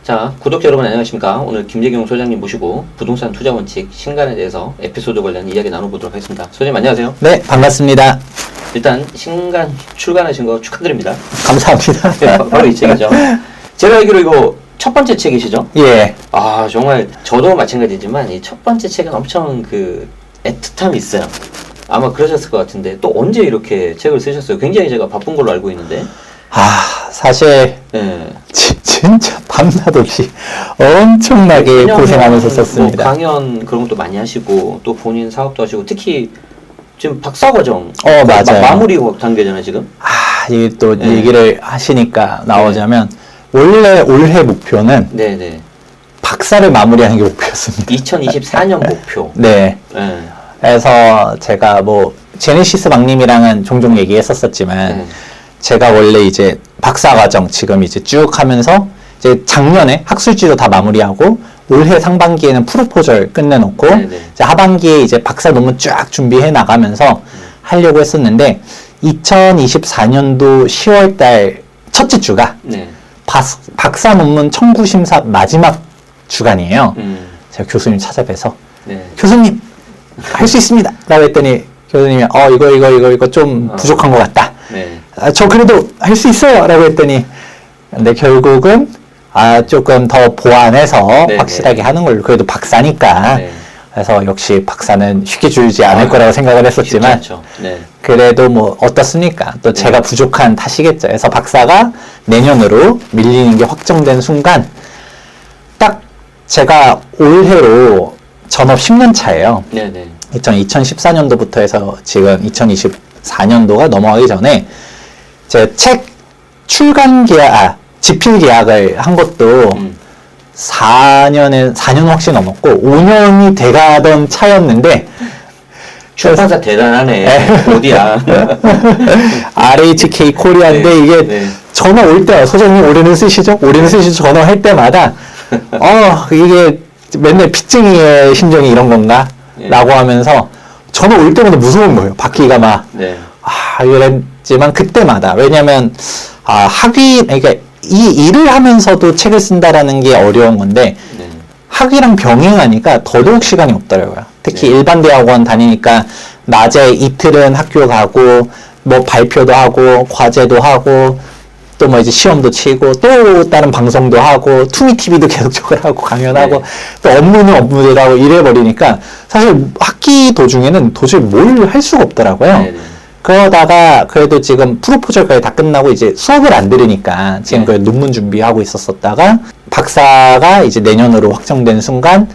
자, 구독자 여러분 안녕하십니까. 오늘 김재경 소장님 모시고 부동산 투자 원칙 신간에 대해서 에피소드 관련 이야기 나눠보도록 하겠습니다. 소장님 안녕하세요. 네, 반갑습니다. 일단 신간 출간하신 거 축하드립니다. 감사합니다. 네, 바로 이 책이죠. 제가 알기로 이거 첫 번째 책이시죠? 예. 아, 정말 저도 마찬가지지만 이 첫 번째 책은 엄청 애틋함이 있어요. 아마 그러셨을 것 같은데 또 언제 이렇게 책을 쓰셨어요? 굉장히 제가 바쁜 걸로 알고 있는데. 사실 네. 진짜 밤낮 없이 엄청나게 고생하면서 썼습니다. 뭐 강연 그런 것도 많이 하시고 또 본인 사업도 하시고 특히 지금 박사과정 맞아요. 마무리 단계잖아요 지금. 이게 또 얘기를 하시니까 나오자면 원래 올해 목표는 네네. 박사를 마무리하는 게 목표였습니다. 2024년 목표. 네. 네. 그래서 제가 뭐 제네시스 박님이랑은 종종 얘기했었지만 제가 원래 이제 박사과정 지금 이제 쭉 하면서 이제 작년에 학술지도 다 마무리하고 올해 상반기에는 프로포절 끝내놓고 이제 하반기에 이제 박사 논문 쫙 준비해 나가면서 하려고 했었는데 2024년도 10월달 첫째 주가 박사 논문 청구 심사 마지막 주간이에요. 제가 교수님 찾아뵈서 교수님 할 수 있습니다 라고 했더니 교수님이 이거 좀 부족한 것 같다. 저 그래도 할 수 있어요 라고 했더니 근데 결국은 조금 더 보완해서 확실하게 하는 걸로 그래도 박사니까 그래서 역시 박사는 쉽게 주지 않을 거라고 생각을 했었지만 그래도 뭐 어떻습니까? 또 제가 부족한 탓이겠죠. 그래서 박사가 내년으로 밀리는 게 확정된 순간 딱 제가 올해로 전업 10년 차예요. 2014년도부터 해서 지금 2024년도가 넘어가기 전에 제 책 출간 계약, 집필 계약을 한 것도 4년 훨씬 넘었고 5년이 돼가던 차였는데 출판사 대단하네. 어디야? RHK 코리아인데 이게 전화 올 때마다 소장님 올해는 쓰시죠? 올해는 쓰시죠? 전화할 때마다 이게 맨날 빚쟁이의 심정이 이런 건가? 라고 하면서 전화 올 때마다 무서운 거예요. 받기가 막 이랬지만 그때마다 왜냐면 그러니까 이 일을 하면서도 책을 쓴다라는 게 어려운 건데 학위랑 병행하니까 더더욱 시간이 없더라고요. 특히 일반 대학원 다니니까 낮에 이틀은 학교 가고 뭐 발표도 하고 과제도 하고 또 뭐 이제 시험도 치고 또 다른 방송도 하고 투미TV도 계속적으로 하고 강연하고 또 업무는 업무대로 하고 이래버리니까 사실 학기 도중에는 도저히 뭘 할 수가 없더라고요. 그러다가 그래도 지금 프로포절까지 다 끝나고 이제 수업을 안 들으니까 지금 그 논문 준비하고 있었다가 박사가 이제 내년으로 확정된 순간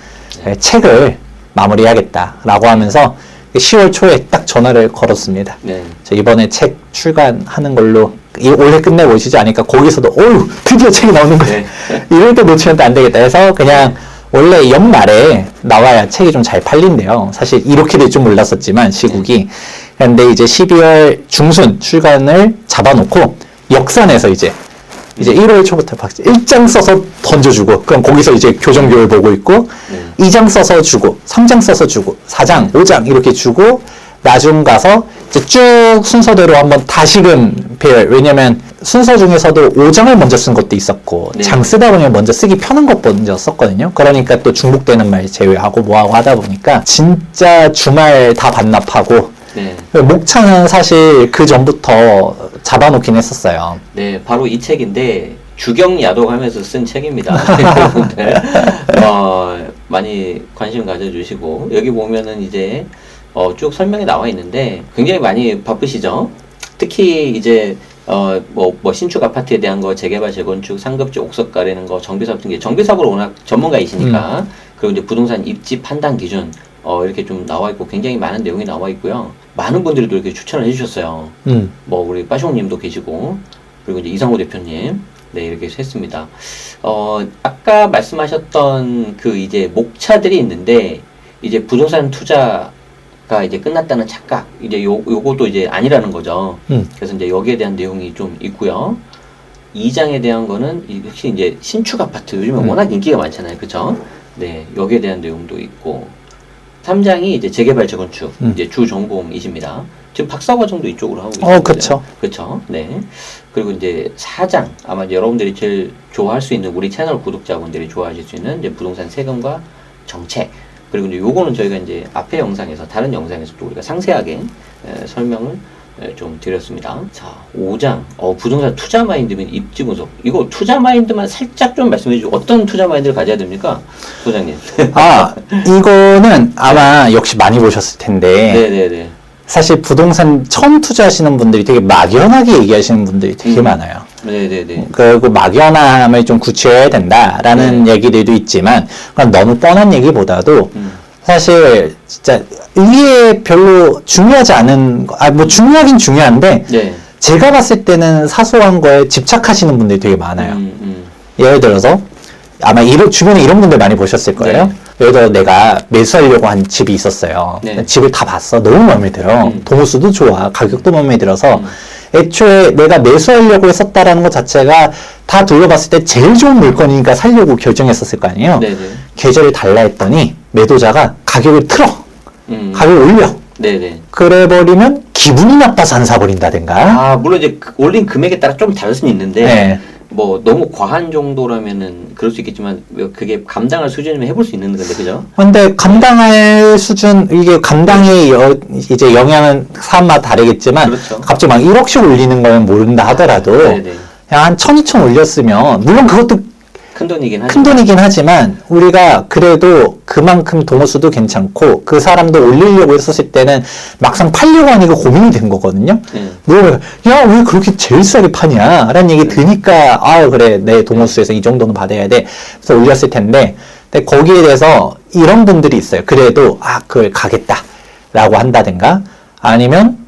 책을 마무리해야겠다라고 하면서 10월 초에 딱 전화를 걸었습니다. 저 이번에 책 출간하는 걸로 올해 끝내고 오시지 않으니까 거기서도 드디어 책이 나오는 거예요. 이럴 때 놓치면 또 안 되겠다 해서 그냥 원래 연말에 나와야 책이 좀 잘 팔린대요. 사실 이렇게 될 줄 몰랐었지만 시국이. 근데 이제 12월 중순 출간을 잡아놓고 역산해서 이제 1월 초부터 1장 써서 던져주고 그럼 거기서 이제 교정교를 보고 있고 2장 써서 주고 3장 써서 주고 4장 5장 이렇게 주고 나중 가서 이제 쭉 순서대로 한번 다시금 배열. 왜냐면 순서 중에서도 5장을 먼저 쓴 것도 있었고 장 쓰다 보면 먼저 쓰기 편한 것 먼저 썼거든요. 그러니까 또 중복되는 말 제외하고 뭐하고 하다 보니까 진짜 주말 다 반납하고 목차는 사실 그 전부터 잡아놓긴 했었어요. 네, 바로 이 책인데 주경야독하면서 쓴 책입니다. 많이 관심 가져주시고 여기 보면은 이제 쭉 설명이 나와 있는데 굉장히 많이 바쁘시죠? 특히 이제 뭐 신축 아파트에 대한 거 재개발 재건축 상급지 옥석 가리는 거 정비사업 등의 정비사업으로 워낙 전문가이시니까 그리고 이제 부동산 입지 판단 기준 이렇게 좀 나와 있고 굉장히 많은 내용이 나와 있고요. 많은 분들이 또 이렇게 추천을 해주셨어요. 뭐 우리 빠숑님도 계시고 그리고 이제 이상호 대표님 이렇게 했습니다. 아까 말씀하셨던 그 이제 목차들이 있는데 이제 부동산 투자가 이제 끝났다는 착각 이제 요것도 이제 아니라는 거죠. 그래서 이제 여기에 대한 내용이 좀 있고요. 2장에 대한 거는 역시 이제 신축 아파트 요즘에 워낙 인기가 많잖아요, 그렇죠? 여기에 대한 내용도 있고. 3장이 이제 재개발 재건축 이제 주 전공이십니다. 지금 박사 과정도 이쪽으로 하고 계시죠. 그쵸. 그렇죠. 네. 그리고 이제 4장 아마 여러분들이 제일 좋아할 수 있는 우리 채널 구독자분들이 좋아하실 수 있는 이제 부동산 세금과 정책. 그리고 이제 요거는 저희가 이제 앞에 영상에서 다른 영상에서 또 우리가 상세하게 설명을 좀 드렸습니다. 자, 5장 부동산 투자 마인드 및 입지 분석. 이거 투자 마인드만 살짝 좀 말씀해 주시고 어떤 투자 마인드를 가져야 됩니까? 소장님. 이거는 아마 역시 많이 보셨을 텐데 네네네. 사실 부동산 처음 투자하시는 분들이 되게 막연하게 얘기하시는 분들이 되게 많아요. 네네네. 그리고 막연함을 좀 구체해야 된다라는 얘기들도 있지만 그건 너무 뻔한 얘기보다도 사실 진짜 이게 별로 중요하지 않은 뭐 중요하긴 중요한데 네. 제가 봤을 때는 사소한 거에 집착하시는 분들이 되게 많아요. 예를 들어서 아마 주변에 이런 분들 많이 보셨을 거예요. 네. 예를 들어 내가 매수하려고 한 집이 있었어요. 네. 집을 다 봤어. 너무 마음에 들어. 도무수도 좋아. 가격도 마음에 들어서 애초에 내가 매수하려고 했었다라는 것 자체가 다 둘러봤을 때 제일 좋은 물건이니까 살려고 결정했었을 거 아니에요. 네네. 계절을 달라 했더니 매도자가 가격을 틀어. 가격을 올려. 네네. 그래버리면 기분이 나빠서 안 사버린다든가. 물론 이제 올린 금액에 따라 좀 다를 수는 있는데 네. 뭐 너무 과한 정도라면은 그럴 수 있겠지만 그게 감당할 수준이면 해볼 수 있는 건데 그죠? 근데 감당할 수준 이게 감당의 이제 영향은 사람마다 다르겠지만 그렇죠. 갑자기 막 1억씩 올리는 거는 모른다 하더라도 네네. 그냥 한 1,000, 2,000 올렸으면 물론 그것도 큰 돈이긴 하지만 큰 돈이긴 하지만 우리가 그래도 그만큼 동호수도 괜찮고 그 사람도 올리려고 했었을 때는 막상 팔려고 하니까 고민이 된 거거든요. 물어보면 야 왜 그렇게 제일 싸게 파냐 라는 얘기 드니까 그래 내 동호수에서 이 정도는 받아야 돼 그래서 올렸을 텐데 근데 거기에 대해서 이런 분들이 있어요. 그래도 그걸 가겠다 라고 한다든가 아니면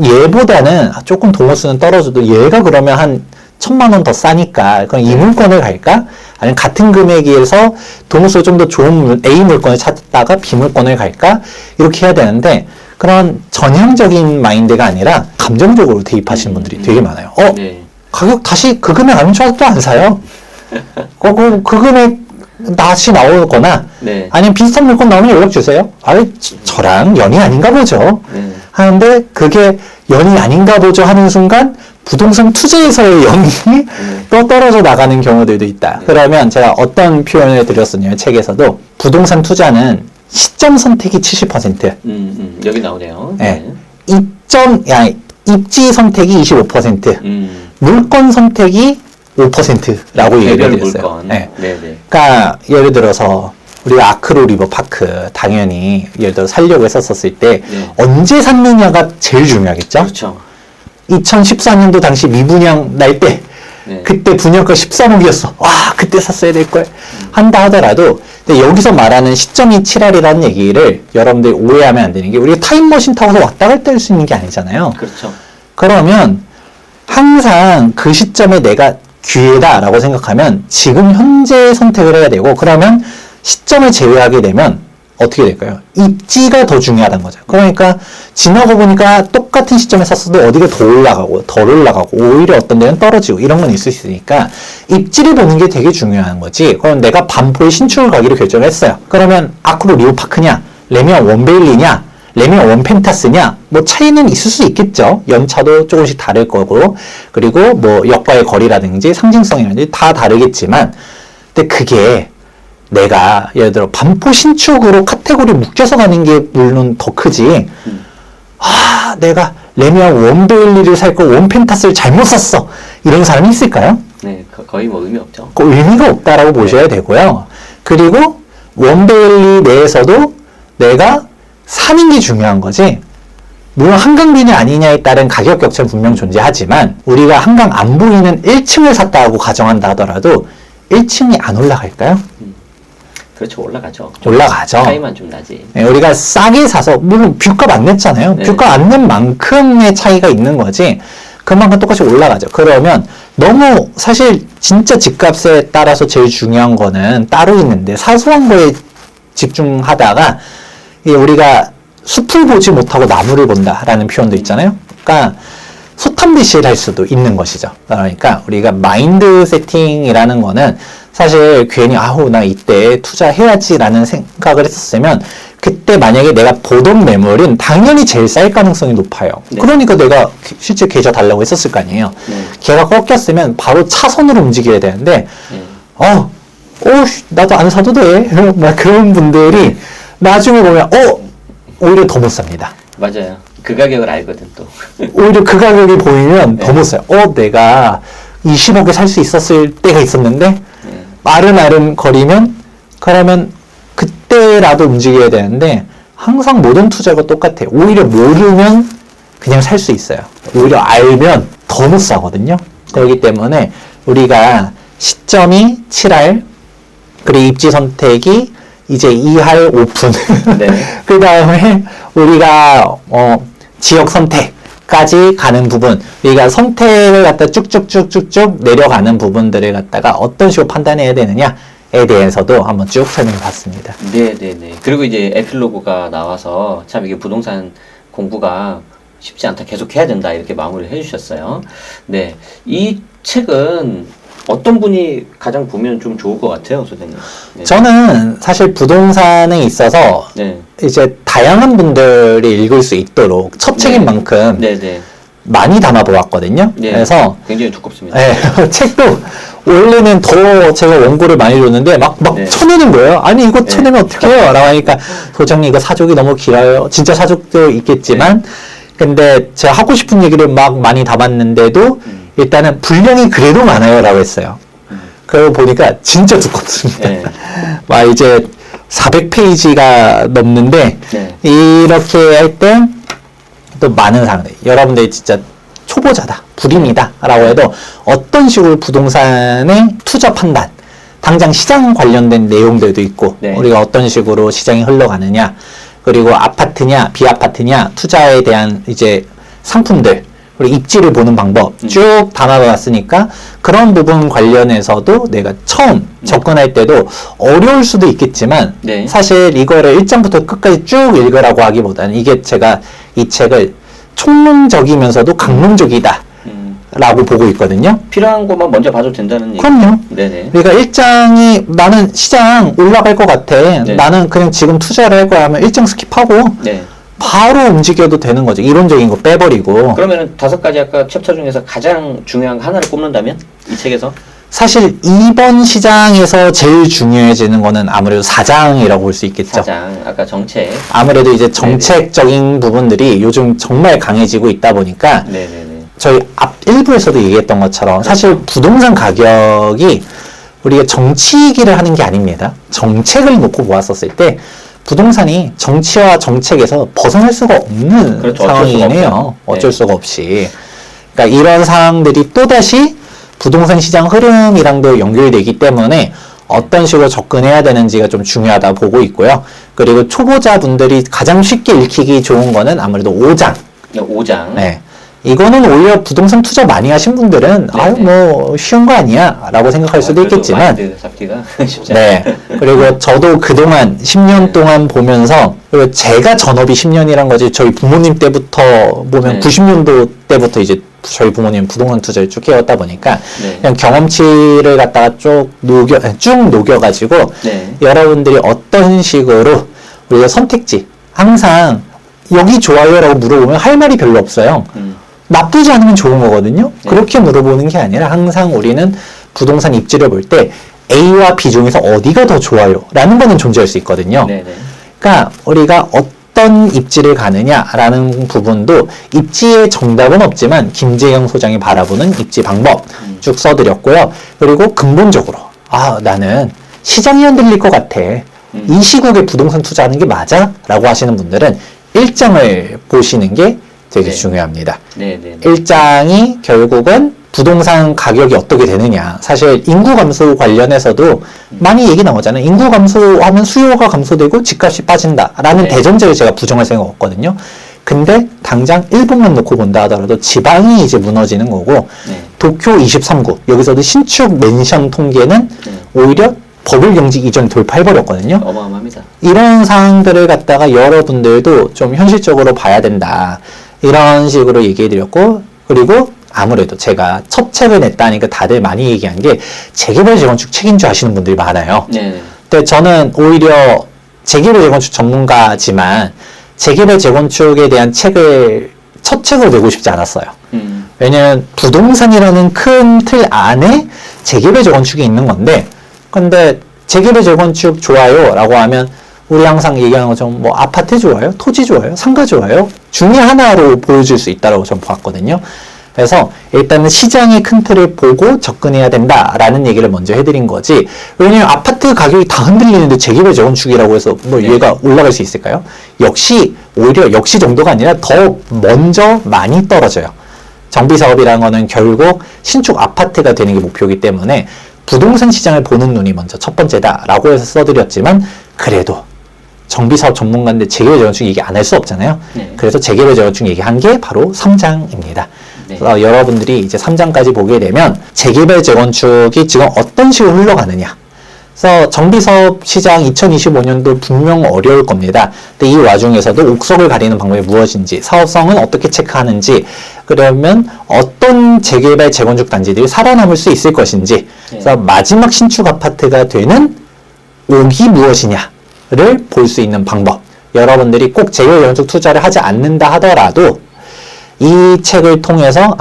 얘보다는 조금 동호수는 떨어져도 얘가 그러면 한 1,000만 원 더 싸니까 그럼 이 물건을 갈까? 아니면 같은 금액에서 동호수가 좀 더 좋은 A 물건을 찾다가 B 물건을 갈까? 이렇게 해야 되는데 그런 전향적인 마인드가 아니라 감정적으로 대입하시는 분들이 되게 많아요. 네. 가격 다시 그 금액 안 좋아서 또 안 사요. 그 금액 다시 나오거나 네. 아니면 비슷한 물건 나오면 연락 주세요. 저랑 연이 아닌가 보죠. 네. 하는데 그게 연이 아닌가 보죠 하는 순간 부동산 투자에서의 영이 또 떨어져 나가는 경우들도 있다. 그러면 제가 어떤 표현을 드렸었냐면 책에서도 부동산 투자는 시점 선택이 70%. 여기 나오네요. 네. 입지 선택이 25%. 물건 선택이 5%라고 얘기를 드렸어요. 물건. 네. 네네. 그러니까 예를 들어서 우리가 아크로 리버파크 당연히 예를 들어 살려고 했었을 때 언제 샀느냐가 제일 중요하겠죠. 그렇죠. 2014년도 당시 미분양 날 때 그때 분양가 13억이었어. 그때 샀어야 될 걸 한다 하더라도 근데 여기서 말하는 시점이 7할이라는 얘기를 여러분들이 오해하면 안 되는 게 우리가 타임머신 타고서 왔다 갔다 할 수 있는 게 아니잖아요. 그렇죠. 그러면 항상 그 시점에 내가 기회다라고 생각하면 지금 현재 선택을 해야 되고 그러면 시점을 제외하게 되면 어떻게 될까요? 입지가 더 중요하다는 거죠. 그러니까 지나고 보니까 똑같은 시점에 샀어도 어디가 더 올라가고 덜 올라가고 오히려 어떤 데는 떨어지고 이런 건 있을 수 있으니까 입지를 보는 게 되게 중요한 거지. 그럼 내가 반포에 신축을 가기로 결정을 했어요. 그러면 아크로 리오파크냐 레미안 원베일리냐 레미안 원펜타스냐 뭐 차이는 있을 수 있겠죠. 연차도 조금씩 다를 거고 그리고 뭐 역과의 거리라든지 상징성이라든지 다 다르겠지만 근데 그게 내가 예를 들어 반포 신축으로 카테고리 묶여서 가는 게 물론 더 크지. 내가 레미안 원베일리를 살 거 원펜타스를 잘못 샀어. 이런 사람이 있을까요? 네, 거의 뭐 의미 없죠. 의미가 없다라고 보셔야 되고요. 그리고 원베일리 내에서도 내가 사는 게 중요한 거지. 물론 한강뷰냐 아니냐에 따른 가격 격차는 분명 존재하지만 우리가 한강 안 보이는 1층을 샀다고 가정한다 하더라도 1층이 안 올라갈까요? 그렇죠. 올라가죠. 올라가죠. 차이만 좀 나지. 네, 우리가 싸게 사서 물론 뷰값 안 냈잖아요. 네. 뷰값 안 낸 만큼의 차이가 있는 거지. 그만큼 똑같이 올라가죠. 그러면 너무 사실 진짜 집값에 따라서 제일 중요한 거는 따로 있는데 사소한 거에 집중하다가 우리가 숲을 보지 못하고 나무를 본다라는 표현도 있잖아요. 그러니까 소탐비실 할 수도 있는 것이죠. 그러니까 우리가 마인드 세팅이라는 거는 사실 괜히 나 이때 투자해야지라는 생각을 했었으면 그때 만약에 내가 보던 매물은 당연히 제일 쌀 가능성이 높아요. 네. 그러니까 내가 실제 계좌 달라고 했었을 거 아니에요. 네. 걔가 꺾였으면 바로 차선으로 움직여야 되는데 네. 나도 안 사도 돼. 막 그런 분들이 나중에 보면 오히려 더 못 삽니다. 맞아요. 그 가격을 알거든 또. 오히려 그 가격이 보이면 네. 더 못 사요. 내가 20억에 살 수 있었을 때가 있었는데 아른아른 거리면 그러면 그때라도 움직여야 되는데 항상 모든 투자가 똑같아요. 오히려 모르면 그냥 살 수 있어요. 오히려 알면 더 못 사거든요. 그렇기 때문에 우리가 시점이 7할 그리고 입지 선택이 이제 2할 오픈 네. 그 다음에 우리가 지역 선택까지 가는 부분 우리가 선택을 갖다 쭉쭉쭉쭉쭉 내려가는 부분들을 갖다가 어떤 식으로 판단해야 되느냐에 대해서도 한번 쭉 설명해 봤습니다. 네네네. 그리고 이제 에필로그가 나와서 참 이게 부동산 공부가 쉽지 않다. 계속 해야 된다. 이렇게 마무리를 해주셨어요. 네. 이 책은 어떤 분이 가장 보면 좀 좋을 것 같아요, 소장님? 네. 저는 사실 부동산에 있어서 네. 이제 다양한 분들이 읽을 수 있도록 첫 책인 만큼 네네. 많이 담아보았거든요. 네. 그래서 굉장히 두껍습니다. 네, 책도 원래는 더 제가 원고를 많이 줬는데 막 네. 쳐내는 거예요. 아니 이거 네. 쳐내면 어떡해요? 라고 하니까 소장님 이거 사족이 너무 길어요. 진짜 사족도 있겠지만 근데 제가 하고 싶은 얘기를 막 많이 담았는데도 일단은 분량이 그래도 많아요 라고 했어요. 그러고 보니까 진짜 두껍습니다. 네. 막 이제 400페이지가 넘는데 네. 이렇게 할 때 또 많은 사람들 여러분들이 진짜 초보자다 불임이다 라고 해도 어떤 식으로 부동산의 투자 판단 당장 시장 관련된 내용들도 있고 네. 우리가 어떤 식으로 시장이 흘러가느냐 그리고 아파트냐 비아파트냐 투자에 대한 이제 상품들 그리고 입지를 보는 방법 쭉 담아놨으니까 그런 부분 관련해서도 내가 처음 접근할 때도 어려울 수도 있겠지만 네. 사실 이거를 1장부터 끝까지 쭉 읽으라고 하기보다는 이게 제가 이 책을 총론적이면서도 강론적이다 라고 보고 있거든요. 필요한 것만 먼저 봐도 된다는 얘기. 그럼요. 네네. 그러니까 1장이 나는 시장 올라갈 것 같아. 네. 나는 그냥 지금 투자를 할 거야 하면 1장 스킵하고 네. 바로 움직여도 되는 거죠. 이론적인 거 빼버리고. 그러면은 5가지 아까 챕터 중에서 가장 중요한 거 하나를 꼽는다면? 이 책에서? 사실 이번 시장에서 제일 중요해지는 거는 아무래도 사장이라고 볼 수 있겠죠. 사장, 아까 정책. 아무래도 이제 정책적인 부분들이 요즘 정말 강해지고 있다 보니까 네네네. 저희 앞 1부에서도 얘기했던 것처럼 사실 부동산 가격이 우리가 정치 얘기를 하는 게 아닙니다. 정책을 놓고 보았었을 때 부동산이 정치와 정책에서 벗어날 수가 없는 그렇죠. 상황이긴 해요. 없죠. 어쩔 네. 수가 없이. 그러니까 이런 상황들이 또다시 부동산 시장 흐름이랑도 연결되기 때문에 어떤 식으로 접근해야 되는지가 좀 중요하다 보고 있고요. 그리고 초보자분들이 가장 쉽게 읽히기 좋은 거는 아무래도 5장. 5장. 네. 이거는 오히려 부동산 투자 많이 하신 분들은 네, 아유 뭐 쉬운 거 아니야 라고 생각할 수도 있겠지만 마인드 잡기가 쉽지 않아요. 네. 그리고 저도 그동안 10년 동안 보면서 그리고 제가 전업이 10년이란 거지 저희 부모님 때부터 보면 네. 90년도 때부터 이제 저희 부모님 부동산 투자를 쭉 해왔다 보니까 네. 그냥 경험치를 갖다가 쭉 녹여가지고 네. 여러분들이 어떤 식으로 우리가 선택지 항상 여기 좋아요라고 물어보면 할 말이 별로 없어요. 나쁘지 않으면 좋은 거거든요. 네. 그렇게 물어보는 게 아니라 항상 우리는 부동산 입지를 볼 때 A와 B 중에서 어디가 더 좋아요? 라는 거는 존재할 수 있거든요. 네네. 그러니까 우리가 어떤 입지를 가느냐라는 부분도 입지의 정답은 없지만 김재영 소장이 바라보는 입지 방법 쭉 써드렸고요. 그리고 근본적으로 나는 시장이 흔들릴 것 같아. 이 시국에 부동산 투자하는 게 맞아? 라고 하시는 분들은 1장을 보시는 게 되게 네. 중요합니다. 네네. 1장이 결국은 부동산 가격이 어떻게 되느냐. 사실 인구 감소 관련해서도 많이 얘기 나오잖아요. 인구 감소하면 수요가 감소되고 집값이 빠진다라는 네. 대전제를 제가 부정할 생각 없거든요. 근데 당장 일본만 놓고 본다 하더라도 지방이 이제 무너지는 거고 네. 도쿄 23구 여기서도 신축 맨션 통계는 오히려 버블 경직 이전 돌파해버렸거든요. 어마어마합니다. 이런 상황들을 갖다가 여러분들도 좀 현실적으로 봐야 된다. 이런 식으로 얘기해드렸고 그리고 아무래도 제가 첫 책을 냈다니까 다들 많이 얘기한 게 재개발 재건축 책인 줄 아시는 분들이 많아요. 네. 근데 저는 오히려 재개발 재건축 전문가지만 재개발 재건축에 대한 첫 책을 내고 싶지 않았어요. 왜냐면 부동산이라는 큰 틀 안에 재개발 재건축이 있는 건데, 근데 재개발 재건축 좋아요 라고 하면 우리 항상 얘기하는 것처럼 뭐 아파트 좋아요? 토지 좋아요? 상가 좋아요? 중에 하나로 보여줄 수 있다고 저는 봤거든요. 그래서 일단은 시장의 큰 틀을 보고 접근해야 된다라는 얘기를 먼저 해드린 거지. 왜냐면 아파트 가격이 다 흔들리는데 재개발 재건축이라고 해서 뭐 얘가 올라갈 수 있을까요? 오히려 역시 정도가 아니라 더 먼저 많이 떨어져요. 정비사업이라는 거는 결국 신축 아파트가 되는 게 목표이기 때문에 부동산 시장을 보는 눈이 먼저 첫 번째다라고 해서 써드렸지만, 그래도 정비사업 전문가인데 재개발 재건축 얘기 안 할 수 없잖아요. 네. 그래서 재개발 재건축 얘기한 게 바로 3장입니다. 네. 그래서 여러분들이 이제 3장까지 보게 되면 재개발 재건축이 지금 어떤 식으로 흘러가느냐. 그래서 정비사업 시장 2025년도 분명 어려울 겁니다. 근데 이 와중에서도 옥석을 가리는 방법이 무엇인지, 사업성은 어떻게 체크하는지, 그러면 어떤 재개발 재건축 단지들이 살아남을 수 있을 것인지, 그래서 마지막 신축 아파트가 되는 옥이 무엇이냐를 볼 수 있는 방법. 여러분들이 꼭 재개발 재건축 투자를 하지 않는다 하더라도 이 책을 통해서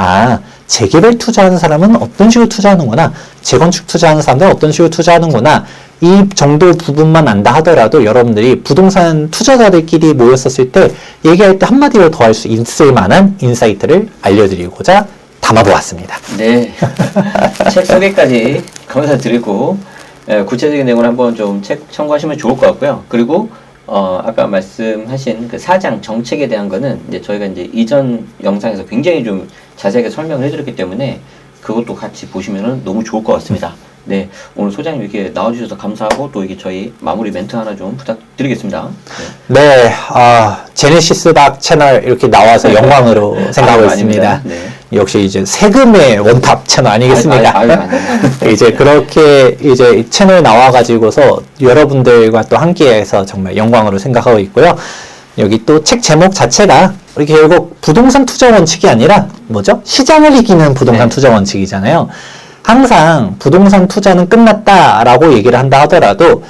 재개발 투자하는 사람은 어떤 식으로 투자하는구나, 재건축 투자하는 사람들은 어떤 식으로 투자하는구나, 이 정도 부분만 안다 하더라도 여러분들이 부동산 투자자들끼리 모였었을 때 얘기할 때 한마디로 더 할 수 있을 만한 인사이트를 알려드리고자 담아보았습니다. 네. 책 소개까지 감사드리고, 구체적인 내용을 한번 좀 책 참고하시면 좋을 것 같고요. 그리고 아까 말씀하신 그 4장 정책에 대한 거는 이제 저희가 이제 이전 영상에서 굉장히 좀 자세하게 설명을 해드렸기 때문에 그것도 같이 보시면은 너무 좋을 것 같습니다. 네. 오늘 소장님 이렇게 나와주셔서 감사하고, 또 이게 저희 마무리 멘트 하나 좀 부탁드리겠습니다. 네. 제네시스 박 채널 이렇게 나와서 영광으로 생각하고 있습니다. 네. 역시 이제 세금의 원탑 채널 아니겠습니까? 이제 그렇게 이제 채널 나와가지고서 여러분들과 또 함께해서 정말 영광으로 생각하고 있고요. 여기 또 책 제목 자체가 우리 결국 부동산 투자 원칙이 아니라 뭐죠? 시장을 이기는 부동산 투자 원칙이잖아요. 항상 부동산 투자는 끝났다라고 얘기를 한다 하더라도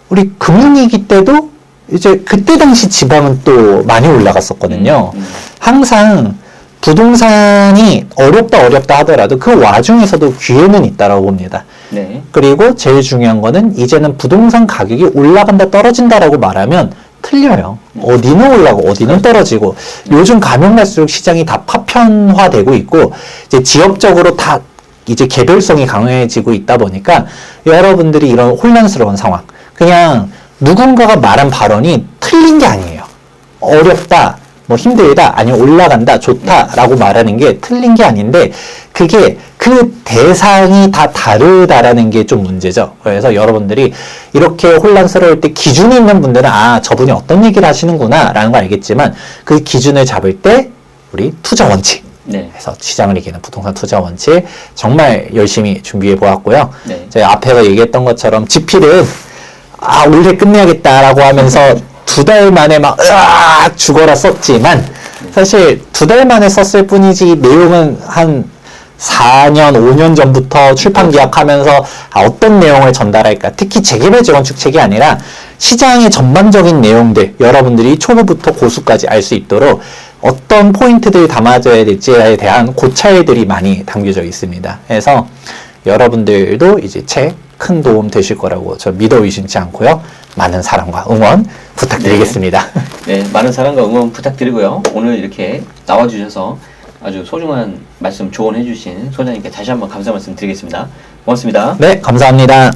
우리 금융위기 때도 이제 그때 당시 지방은 또 많이 올라갔었거든요. 항상 부동산이 어렵다 하더라도 그 와중에서도 기회는 있다라고 봅니다. 네. 그리고 제일 중요한 거는 이제는 부동산 가격이 올라간다 떨어진다라고 말하면 틀려요. 어디는 올라가고 어디는 떨어지고, 요즘 가면 갈수록 시장이 다 파편화되고 있고 이제 지역적으로 다 이제 개별성이 강해지고 있다 보니까 여러분들이 이런 혼란스러운 상황, 그냥 누군가가 말한 발언이 틀린 게 아니에요. 어렵다, 뭐 힘들다, 아니면 올라간다, 좋다라고 말하는 게 틀린 게 아닌데, 그게 그 대상이 다 다르다라는 게 좀 문제죠. 그래서 여러분들이 이렇게 혼란스러울 때 기준이 있는 분들은 저분이 어떤 얘기를 하시는구나 라는 걸 알겠지만, 그 기준을 잡을 때 우리 투자 원칙, 네. 그래서 시장을 이기는 부동산 투자 원칙 정말 열심히 준비해 보았고요. 네. 제가 앞에서 얘기했던 것처럼 지필은 올해 끝내야겠다라고 하면서 2달 만에 막 으악 죽어라 썼지만, 사실 2달 만에 썼을 뿐이지 내용은 한 4년, 5년 전부터 출판 계약하면서 어떤 내용을 전달할까, 특히 재개발 재건축 책이 아니라 시장의 전반적인 내용들, 여러분들이 초보부터 고수까지 알 수 있도록 어떤 포인트들을 담아줘야 될지에 대한 고찰들이 많이 담겨져 있습니다. 그래서 여러분들도 이제 책 큰 도움 되실 거라고 저 믿어 의심치 않고요. 많은 사랑과 응원 부탁드리겠습니다. 네, 많은 사랑과 응원 부탁드리고요. 오늘 이렇게 나와주셔서 아주 소중한 말씀 조언해주신 소장님께 다시 한번 감사 말씀 드리겠습니다. 고맙습니다. 네, 감사합니다.